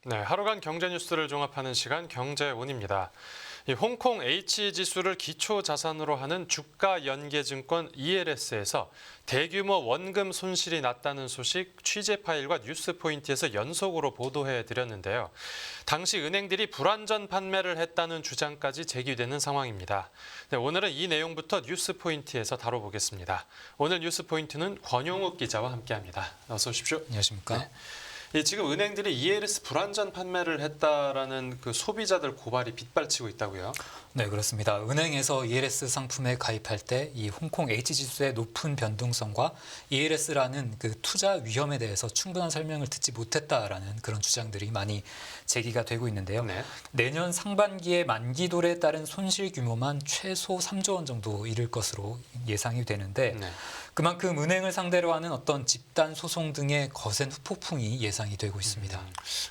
네, 하루간 경제 뉴스를 종합하는 시간 경제운입니다. 이 홍콩 H지수를 기초 자산으로 하는 주가연계증권 ELS에서 대규모 원금 손실이 났다는 소식 취재 파일과 뉴스 포인트에서 연속으로 보도해 드렸는데요. 당시 은행들이 불완전 판매를 했다는 주장까지 제기되는 상황입니다. 네, 오늘은 이 내용부터 뉴스 포인트에서 다뤄보겠습니다. 오늘 뉴스 포인트는 권용욱 기자와 함께합니다. 어서 오십시오. 안녕하십니까? 네. 지금 은행들이 ELS 불완전 판매를 했다라는 그 소비자들 고발이 빗발치고 있다고요? 네, 그렇습니다. 은행에서 ELS 상품에 가입할 때 이 홍콩 H지수의 높은 변동성과 ELS라는 그 투자 위험에 대해서 충분한 설명을 듣지 못했다라는 그런 주장들이 많이 제기가 되고 있는데요. 네. 내년 상반기에 만기도래에 따른 손실 규모만 최소 3조 원 정도 이를 것으로 예상이 되는데 네. 그만큼 은행을 상대로 하는 어떤 집단 소송 등의 거센 후폭풍이 예상이 되고 있습니다.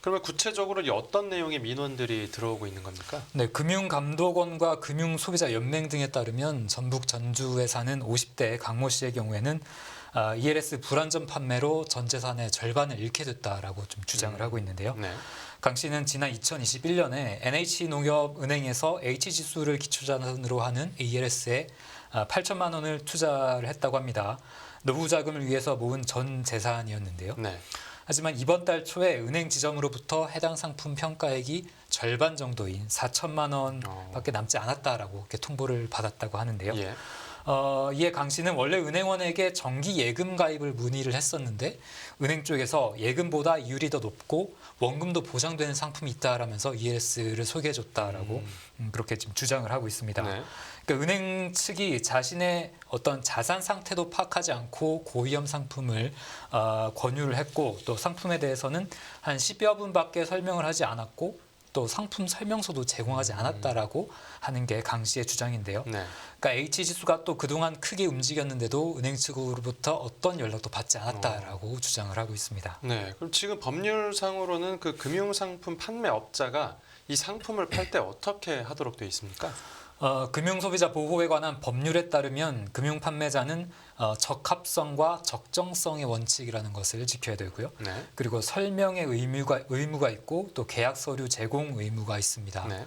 그러면 구체적으로 어떤 내용의 민원들이 들어오고 있는 겁니까? 네, 금융감독원과 금융소비자연맹 등에 따르면 전북 전주에 사는 50대 강모 씨의 경우에는 ELS 불완전 판매로 전 재산의 절반을 잃게 됐다라고 좀 주장을 하고 있는데요. 네. 강 씨는 지난 2021년에 NH농협은행에서 H지수를 기초자산으로 하는 ELS에 8천만 원을 투자를 했다고 합니다. 노후 자금을 위해서 모은 전 재산이었는데요. 네. 하지만 이번 달 초에 은행 지점으로부터 해당 상품 평가액이 절반 정도인 4천만 원밖에 남지 않았다라고 이렇게 통보를 받았다고 하는데요. 예. 이에 강 씨는 원래 은행원에게 정기 예금 가입을 문의를 했었는데 은행 쪽에서 예금보다 이율이 더 높고 원금도 보장되는 상품이 있다라면서 ELS를 소개해줬다라고 그렇게 지금 주장을 하고 있습니다. 네. 그러니까 은행 측이 자신의 어떤 자산 상태도 파악하지 않고 고위험 상품을 권유를 했고 또 상품에 대해서는 한 10여 분밖에 설명을 하지 않았고 또 상품 설명서도 제공하지 않았다라고 하는 게 강 씨의 주장인데요. 네. 그러니까 H지수가 또 그동안 크게 움직였는데도 은행 측으로부터 어떤 연락도 받지 않았다라고 주장을 하고 있습니다. 네. 그럼 지금 법률상으로는 그 금융상품 판매업자가 이 상품을 팔 때 어떻게 하도록 되어 있습니까? 금융소비자보호에 관한 법률에 따르면 금융판매자는 적합성과 적정성의 원칙이라는 것을 지켜야 되고요. 네. 그리고 설명의 의무가 있고 또 계약 서류 제공 의무가 있습니다. 네.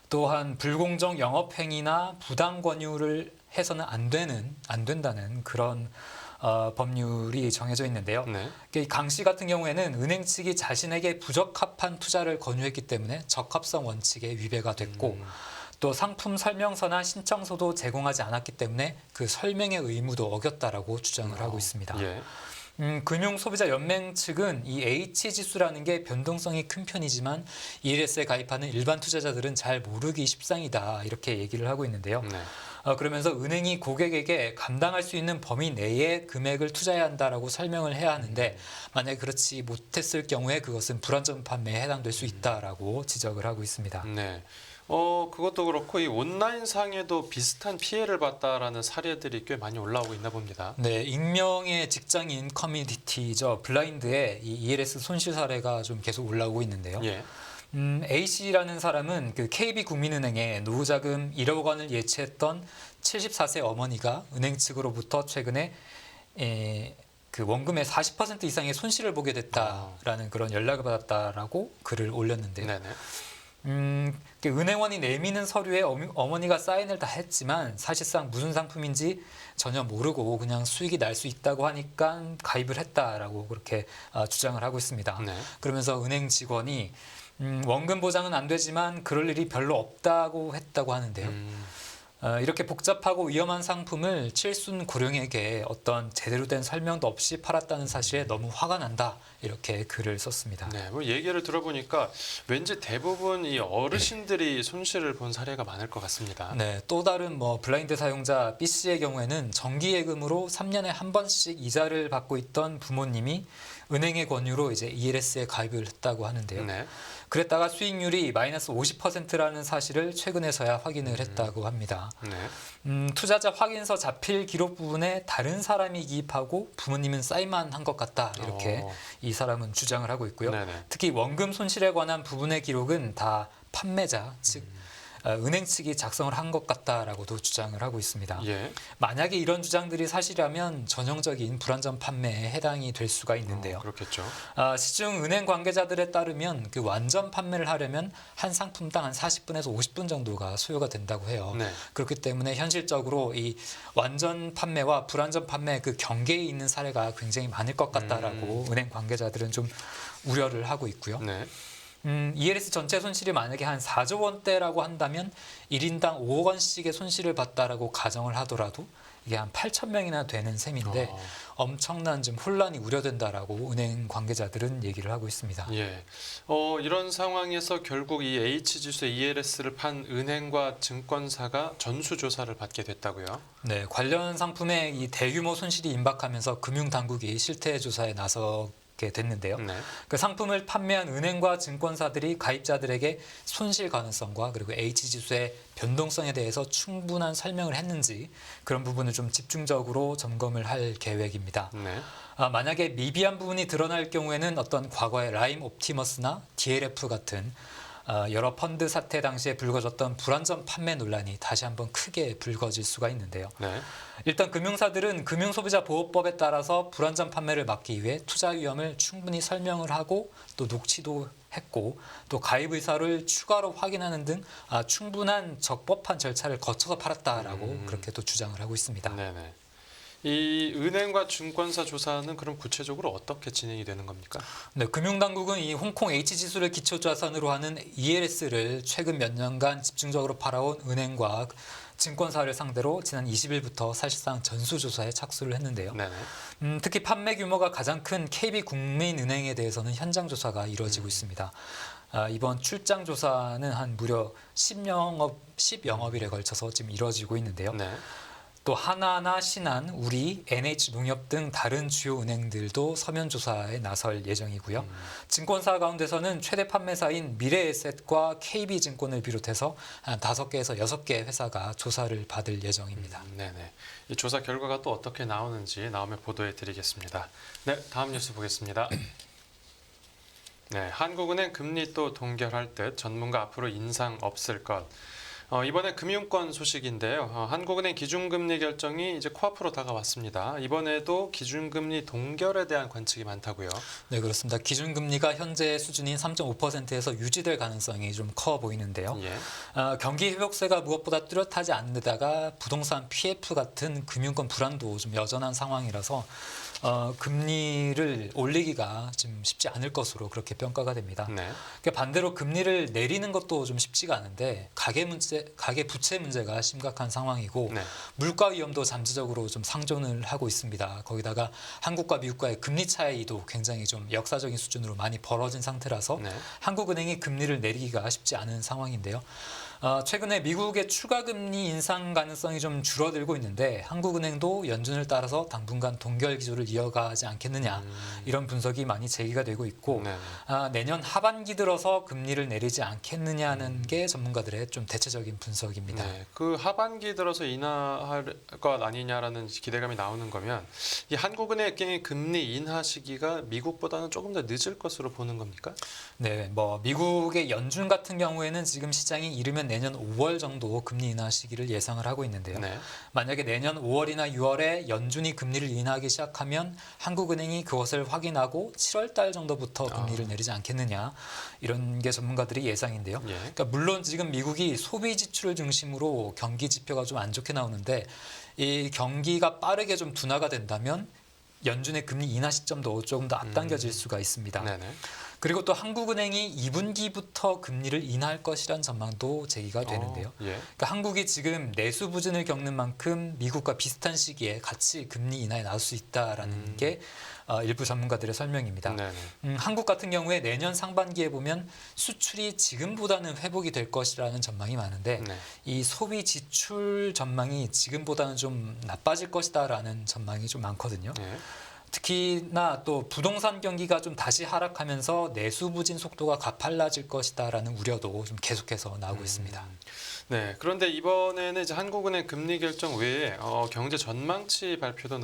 또한 불공정 영업행위나 부당 권유를 해서는 안 된다는 그런 법률이 정해져 있는데요. 네. 강 씨 같은 경우에는 은행 측이 자신에게 부적합한 투자를 권유했기 때문에 적합성 원칙에 위배가 됐고 또 상품 설명서나 신청서도 제공하지 않았기 때문에 그 설명의 의무도 어겼다라고 주장을 하고 있습니다. 예. 금융소비자연맹 측은 이 H지수라는 게 변동성이 큰 편이지만 ELS에 가입하는 일반 투자자들은 잘 모르기 십상이다 이렇게 얘기를 하고 있는데요. 네. 그러면서 은행이 고객에게 감당할 수 있는 범위 내에 금액을 투자해야 한다라고 설명을 해야 하는데 만약에 그렇지 못했을 경우에 그것은 불완전 판매에 해당될 수 있다라고 지적을 하고 있습니다. 네. 그것도 그렇고 이 온라인상에도 비슷한 피해를 봤다라는 사례들이 꽤 많이 올라오고 있나 봅니다. 네, 익명의 직장인 커뮤니티죠. 블라인드에 이 ELS 손실 사례가 좀 계속 올라오고 있는데요. 예. A 씨라는 사람은 그 KB국민은행에 노후자금 1억 원을 예치했던 74세 어머니가 은행 측으로부터 최근에 그 원금의 40% 이상의 손실을 보게 됐다라는 그런 연락을 받았다라고 글을 올렸는데요. 네네. 은행원이 내미는 서류에 어머니가 사인을 다 했지만 사실상 무슨 상품인지 전혀 모르고 그냥 수익이 날 수 있다고 하니까 가입을 했다라고 그렇게 주장을 하고 있습니다. 네. 그러면서 은행 직원이 원금 보장은 안 되지만 그럴 일이 별로 없다고 했다고 하는데요. 이렇게 복잡하고 위험한 상품을 칠순 고령에게 어떤 제대로 된 설명도 없이 팔았다는 사실에 너무 화가 난다 이렇게 글을 썼습니다. 네, 뭐 얘기를 들어보니까 왠지 대부분 이 어르신들이 손실을 본 사례가 많을 것 같습니다. 네, 또 다른 블라인드 사용자 B 씨의 경우에는 정기예금으로 3년에 한 번씩 이자를 받고 있던 부모님이 은행의 권유로 이제 ELS에 가입을 했다고 하는데요. 네. 그랬다가 수익률이 마이너스 50%라는 사실을 최근에서야 확인을 했다고 합니다. 네. 투자자 확인서 자필 기록 부분에 다른 사람이 기입하고 부모님은 사인만 한 것 같다 이렇게 이 사람은 주장을 하고 있고요. 네네. 특히 원금 손실에 관한 부분의 기록은 다 판매자 즉 은행 측이 작성을 한 것 같다라고도 주장을 하고 있습니다. 예. 만약에 이런 주장들이 사실이라면 전형적인 불안전 판매에 해당이 될 수가 있는데요. 그렇겠죠. 시중 은행 관계자들에 따르면 그 완전 판매를 하려면 한 상품당 한 40분에서 50분 정도가 소요가 된다고 해요. 네. 그렇기 때문에 현실적으로 이 완전 판매와 불완전 판매 그 경계에 있는 사례가 굉장히 많을 것 같다라고 은행 관계자들은 좀 우려를 하고 있고요. 네. ELS 전체 손실이 만약에 한 4조 원대라고 한다면 1인당 5억 원씩의 손실을 봤다라고 가정을 하더라도 이게 한 8천 명이나 되는 셈인데 엄청난 좀 혼란이 우려된다라고 은행 관계자들은 얘기를 하고 있습니다. 예. 이런 상황에서 결국 이 H지수 ELS를 판 은행과 증권사가 전수조사를 받게 됐다고요? 네, 관련 상품에 이 대규모 손실이 임박하면서 금융당국이 실태 조사에 나서게 됐는데요. 네. 그 상품을 판매한 은행과 증권사들이 가입자들에게 손실 가능성과 그리고 H지수의 변동성에 대해서 충분한 설명을 했는지 그런 부분을 좀 집중적으로 점검을 할 계획입니다. 네. 만약에 미비한 부분이 드러날 경우에는 어떤 과거의 라임 옵티머스나 DLF 같은 여러 펀드 사태 당시에 불거졌던 불안전 판매 논란이 다시 한번 크게 불거질 수가 있는데요. 네. 일단 금융사들은 금융소비자보호법에 따라서 불안전 판매를 막기 위해 투자 위험을 충분히 설명을 하고 또 녹취도 했고 또 가입 의사를 추가로 확인하는 등 충분한 적법한 절차를 거쳐서 팔았다라고 그렇게 또 주장을 하고 있습니다. 네네. 이 은행과 증권사 조사는 그럼 구체적으로 어떻게 진행이 되는 겁니까? 네, 금융당국은 이 홍콩 H지수를 기초자산으로 하는 ELS를 최근 몇 년간 집중적으로 팔아온 은행과 증권사를 상대로 지난 20일부터 사실상 전수조사에 착수를 했는데요. 네네. 특히 판매 규모가 가장 큰 KB국민은행에 대해서는 현장 조사가 이루어지고 있습니다. 이번 출장 조사는 한 무려 10영업일에 걸쳐서 지금 이루어지고 있는데요. 네. 또 하나나 신한, 우리, NH농협 등 다른 주요 은행들도 서면 조사에 나설 예정이고요. 증권사 가운데서는 최대 판매사인 미래에셋과 KB증권을 비롯해서 한 5개에서 6개 회사가 조사를 받을 예정입니다. 네네. 이 조사 결과가 또 어떻게 나오는지 나오면 보도해 드리겠습니다. 네, 다음 뉴스 보겠습니다. 네, 한국은행 금리 또 동결할 듯 전문가 앞으로 인상 없을 것. 이번에 금융권 소식인데요. 한국은행 기준금리 결정이 이제 코앞으로 다가왔습니다. 이번에도 기준금리 동결에 대한 관측이 많다고요. 네, 그렇습니다. 기준금리가 현재 수준인 3.5%에서 유지될 가능성이 좀 커 보이는데요. 예. 경기 회복세가 무엇보다 뚜렷하지 않는 데다가 부동산 PF 같은 금융권 불안도 좀 여전한 상황이라서 금리를 올리기가 좀 쉽지 않을 것으로 그렇게 평가가 됩니다. 네. 그러니까 반대로 금리를 내리는 것도 좀 쉽지가 않은데 가계 부채 문제가 심각한 상황이고 네. 물가 위험도 잠재적으로 좀 상존을 하고 있습니다. 거기다가 한국과 미국과의 금리 차이도 굉장히 좀 역사적인 수준으로 많이 벌어진 상태라서 네. 한국은행이 금리를 내리기가 쉽지 않은 상황인데요. 최근에 미국의 추가 금리 인상 가능성이 좀 줄어들고 있는데 한국은행도 연준을 따라서 당분간 동결 기조를 이어가지 않겠느냐 이런 분석이 많이 제기가 되고 있고 네. 내년 하반기 들어서 금리를 내리지 않겠느냐는 게 전문가들의 좀 대체적인 분석입니다. 네, 그 하반기 들어서 인하할 것 아니냐라는 기대감이 나오는 거면 이 한국은행의 금리 인하 시기가 미국보다는 조금 더 늦을 것으로 보는 겁니까? 네, 뭐 미국의 연준 같은 경우에는 지금 시장이 이르면 내년 5월 정도 금리 인하 시기를 예상을 하고 있는데요. 네. 만약에 내년 5월이나 6월에 연준이 금리를 인하하기 시작하면 한국은행이 그것을 확인하고 7월 달 정도부터 금리를 내리지 않겠느냐 이런 게 전문가들의 예상인데요. 예. 그러니까 물론 지금 미국이 소비 지출을 중심으로 경기 지표가 좀 안 좋게 나오는데 이 경기가 빠르게 좀 둔화가 된다면 연준의 금리 인하 시점도 조금 더 앞당겨질 수가 있습니다. 네네. 그리고 또 한국은행이 2분기부터 금리를 인하할 것이란 전망도 제기가 되는데요. 예. 그러니까 한국이 지금 내수 부진을 겪는 만큼 미국과 비슷한 시기에 같이 금리 인하에 나올 수 있다라는 게 일부 전문가들의 설명입니다. 네네. 한국 같은 경우에 내년 상반기에 보면 수출이 지금보다는 회복이 될 것이라는 전망이 많은데 네. 이 소비 지출 전망이 지금보다는 좀 나빠질 것이다라는 전망이 좀 많거든요. 예. 특히나 또 부동산 경기가 좀 다시 하락하면서 내수 부진 속도가 가팔라질 것이다라는 우려도 좀 계속해서 나오고 있습니다. 네. 그런데 이번에는 이제 한국은행 금리 결정 외에 경제 전망치 발표도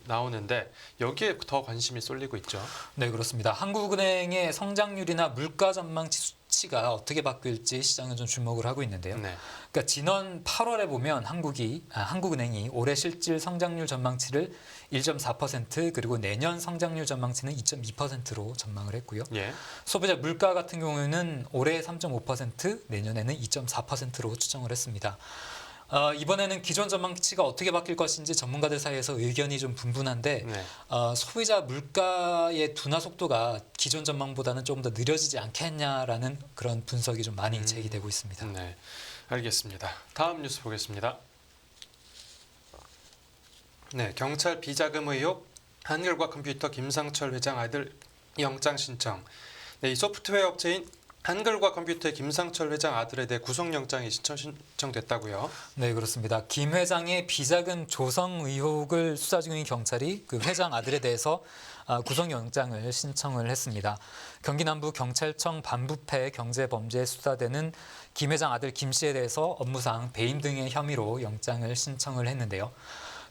나오는데 여기에 더 관심이 쏠리고 있죠. 네, 그렇습니다. 한국은행의 성장률이나 물가 전망치 수치가 어떻게 바뀔지 시장은 좀 주목을 하고 있는데요. 네. 그러니까 지난 8월에 보면 한국은행이 올해 실질 성장률 전망치를 1.4% 그리고 내년 성장률 전망치는 2.2%로 전망을 했고요. 예. 소비자 물가 같은 경우에는 올해 3.5%, 내년에는 2.4%로 추정을 했습니다. 이번에는 기존 전망치가 어떻게 바뀔 것인지 전문가들 사이에서 의견이 좀 분분한데 네. 소비자 물가의 둔화 속도가 기존 전망보다는 조금 더 느려지지 않겠냐라는 그런 분석이 좀 많이 제기되고 있습니다. 네. 알겠습니다. 다음 뉴스 보겠습니다. 네, 경찰 비자금 의혹, 한글과 컴퓨터 김상철 회장 아들 영장 신청. 네, 이 소프트웨어 업체인 한글과 컴퓨터의 김상철 회장 아들에 대해 구속영장이 신청됐다고요? 네, 그렇습니다. 김 회장의 비자금 조성 의혹을 수사 중인 경찰이 그 회장 아들에 대해서 구속영장을 신청을 했습니다. 경기 남부 경찰청 반부패 경제범죄 수사대는 김 회장 아들 김 씨에 대해서 업무상 배임 등의 혐의로 영장을 신청을 했는데요.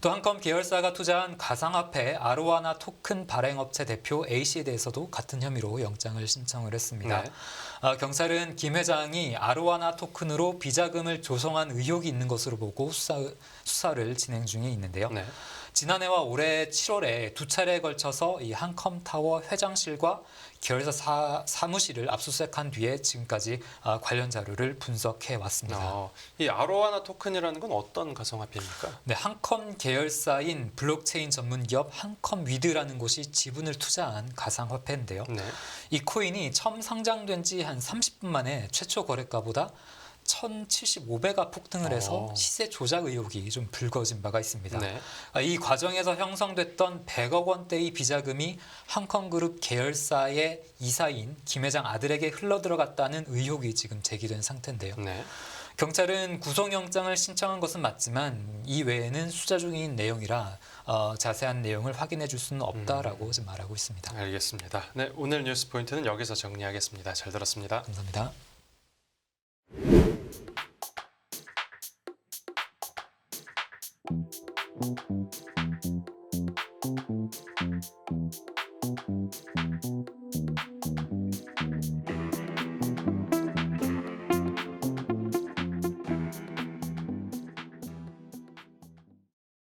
또 한컴 계열사가 투자한 가상화폐 아로하나 토큰 발행업체 대표 A씨에 대해서도 같은 혐의로 영장을 신청을 했습니다. 네. 경찰은 김 회장이 아로하나 토큰으로 비자금을 조성한 의혹이 있는 것으로 보고 수사를 진행 중에 있는데요. 네. 지난해와 올해 7월에 두 차례에 걸쳐서 이 한컴타워 회장실과 계열사 사무실을 압수수색한 뒤에 지금까지 관련 자료를 분석해 왔습니다. 이 아로하나 토큰이라는 건 어떤 가상화폐입니까? 네, 한컴 계열사인 블록체인 전문 기업 한컴위드라는 곳이 지분을 투자한 가상화폐인데요. 네. 이 코인이 처음 상장된 지 한 30분 만에 최초 거래가보다 1,075배가 폭등을 해서 시세 조작 의혹이 좀 불거진 바가 있습니다. 네. 이 과정에서 형성됐던 100억 원대의 비자금이 한컴그룹 계열사의 이사인 김 회장 아들에게 흘러들어갔다는 의혹이 지금 제기된 상태인데요. 네. 경찰은 구속영장을 신청한 것은 맞지만 이 외에는 수사 중인 내용이라 자세한 내용을 확인해 줄 수는 없다라고 지금 말하고 있습니다. 알겠습니다. 네, 오늘 뉴스 포인트는 여기서 정리하겠습니다. 잘 들었습니다. 감사합니다.